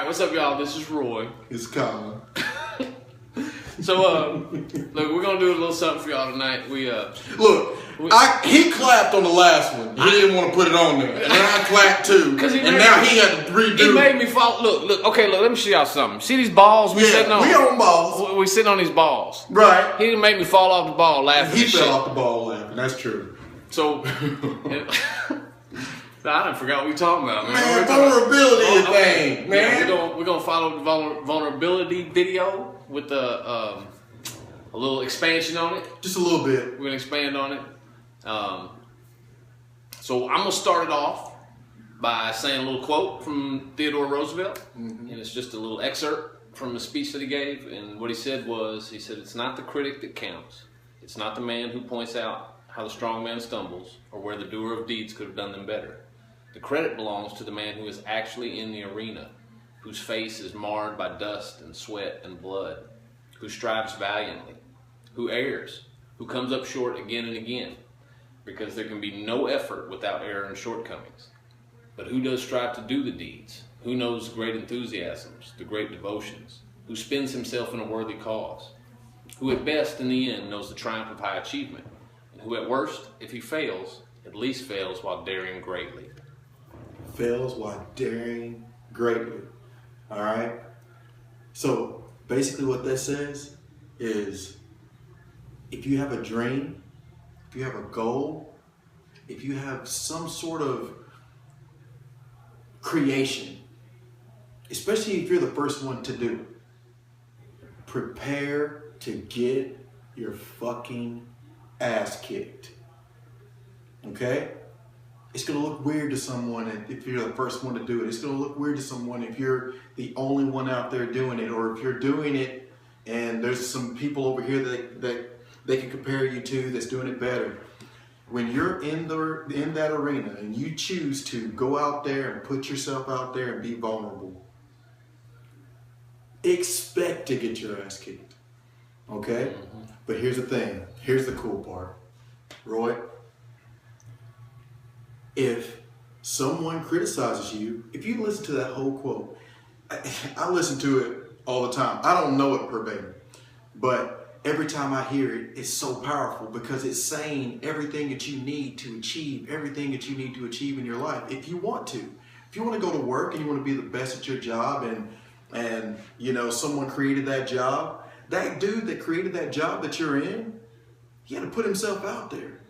what's up, y'all? This is Roy. It's Colin. So, look, we're gonna do a little something for y'all tonight. He clapped on the last one. He didn't want to put it on there, and I clapped too. Now he had to redo. He made me fall. Look. Okay, look. Let me show y'all something. See these balls we sitting on? We on balls. We sitting on these balls. Right. He didn't make me fall off the ball laughing. He fell off the ball laughing. That's true. So, I done forgot what we talking about, man. Man, vulnerability thing, man. Yeah, we're gonna follow the vulnerability video with a little expansion on it. Just a little bit. We're gonna expand on it. So I'm gonna start it off by saying a little quote from Theodore Roosevelt, and it's just a little excerpt from a speech that he gave. And what he said was, "It's not the critic that counts. It's not the man who points out how the strong man stumbles or where the doer of deeds could have done them better. The credit belongs to the man who is actually in the arena, whose face is marred by dust and sweat and blood, who strives valiantly, who errs, who comes up short again and again, because there can be no effort without error and shortcomings. But who does strive to do the deeds, who knows great enthusiasms, the great devotions, who spends himself in a worthy cause, who at best in the end knows the triumph of high achievement, and who at worst, if he fails, at least fails while daring greatly." Fails while daring greatly. All right? So basically what that says is, if you have a dream, if you have a goal, if you have some sort of creation, especially if you're the first one to do it, prepare to get your fucking ass kicked. Okay? It's going to look weird to someone if you're the first one to do it. It's going to look weird to someone if you're the only one out there doing it, or if you're doing it and there's some people over here that they can compare you to that's doing it better. When you're in that arena and you choose to go out there and put yourself out there and be vulnerable, expect to get your ass kicked. Okay? But here's the thing. Here's the cool part. Roy, if someone criticizes you, if you listen to that whole quote, I listen to it all the time. I don't know it verbatim, but every time I hear it, it's so powerful because it's saying everything that you need to achieve, everything that you need to achieve in your life. If you want to go to work and you want to be the best at your job, and you know someone created that job, that dude that created that job that you're in, he had to put himself out there.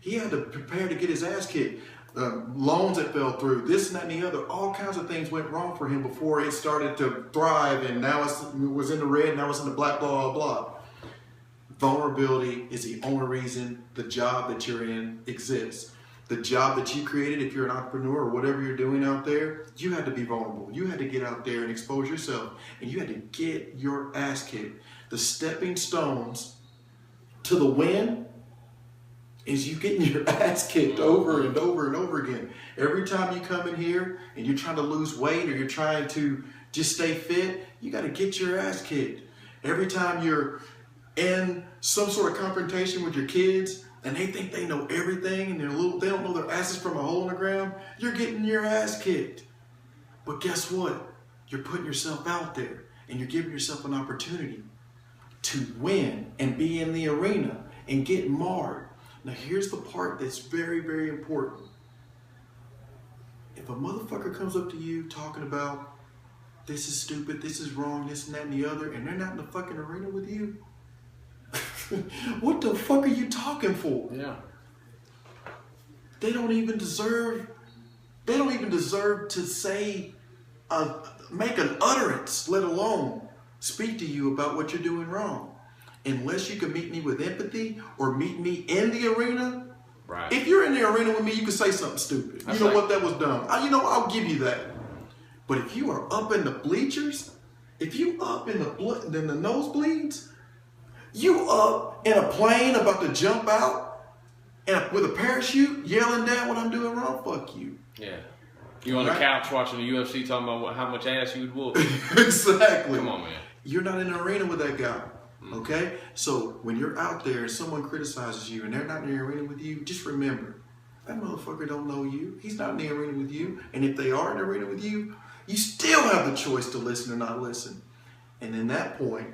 He had to prepare to get his ass kicked. Loans that fell through, this and that and the other, all kinds of things went wrong for him before it started to thrive, and now it was in the red, now it's in the black, blah, blah, blah. Vulnerability is the only reason the job that you're in exists. The job that you created, if you're an entrepreneur or whatever you're doing out there, you had to be vulnerable. You had to get out there and expose yourself, and you had to get your ass kicked. The stepping stones to the win is you getting your ass kicked over and over and over again. Every time you come in here and you're trying to lose weight or you're trying to just stay fit, you got to get your ass kicked. Every time you're in some sort of confrontation with your kids and they think they know everything and they don't know their asses from a hole in the ground, you're getting your ass kicked. But guess what? You're putting yourself out there and you're giving yourself an opportunity to win and be in the arena and get marred. Now here's the part that's very, very important. If a motherfucker comes up to you talking about this is stupid, this is wrong, this and that and the other, and they're not in the fucking arena with you, what the fuck are you talking for? Yeah. They don't even deserve to say, make an utterance, let alone speak to you about what you're doing wrong. Unless you can meet me with empathy or meet me in the arena. Right. If you're in the arena with me, you can say something stupid. You know what, that was dumb. I'll give you that. But if you are up in the bleachers, if you up in the nosebleeds, you up in a plane about to jump out and with a parachute yelling down what I'm doing wrong, fuck you. Yeah. You on the couch watching the UFC talking about how much ass you would whoop. Exactly. Come on, man. You're not in an arena with that guy. Okay? So when you're out there and someone criticizes you and they're not in the arena with you, just remember, that motherfucker don't know you. He's not in the arena with you. And if they are in the arena with you, you still have the choice to listen or not listen. And in that point,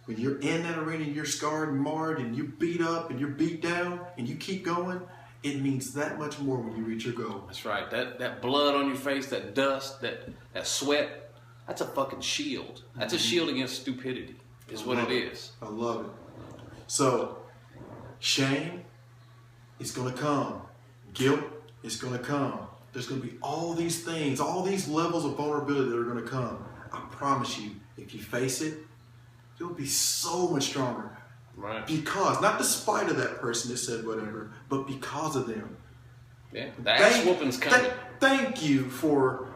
when you're in that arena, you're scarred and marred, and you're beat up and you're beat down, and you keep going, it means that much more when you reach your goal. That's right. That blood on your face, that dust, that sweat, that's a fucking shield. That's a shield against stupidity, is what it is. I love it. So, shame is going to come. Guilt is going to come. There's going to be all these things, all these levels of vulnerability that are going to come. I promise you, if you face it, you'll be so much stronger. Right. Because, not despite of that person that said whatever, but because of them. Yeah, the ass whooping's coming. Thank you for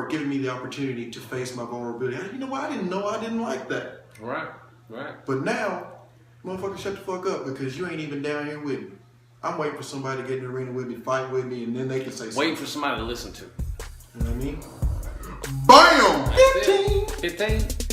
giving me the opportunity to face my vulnerability. You know what? I didn't know I didn't like that. Right, right. But now, motherfucker, shut the fuck up because you ain't even down here with me. I'm waiting for somebody to get in the arena with me, fight with me, and then they can say something. Waiting for somebody to listen to. You know what I mean? Bam! 15! 15.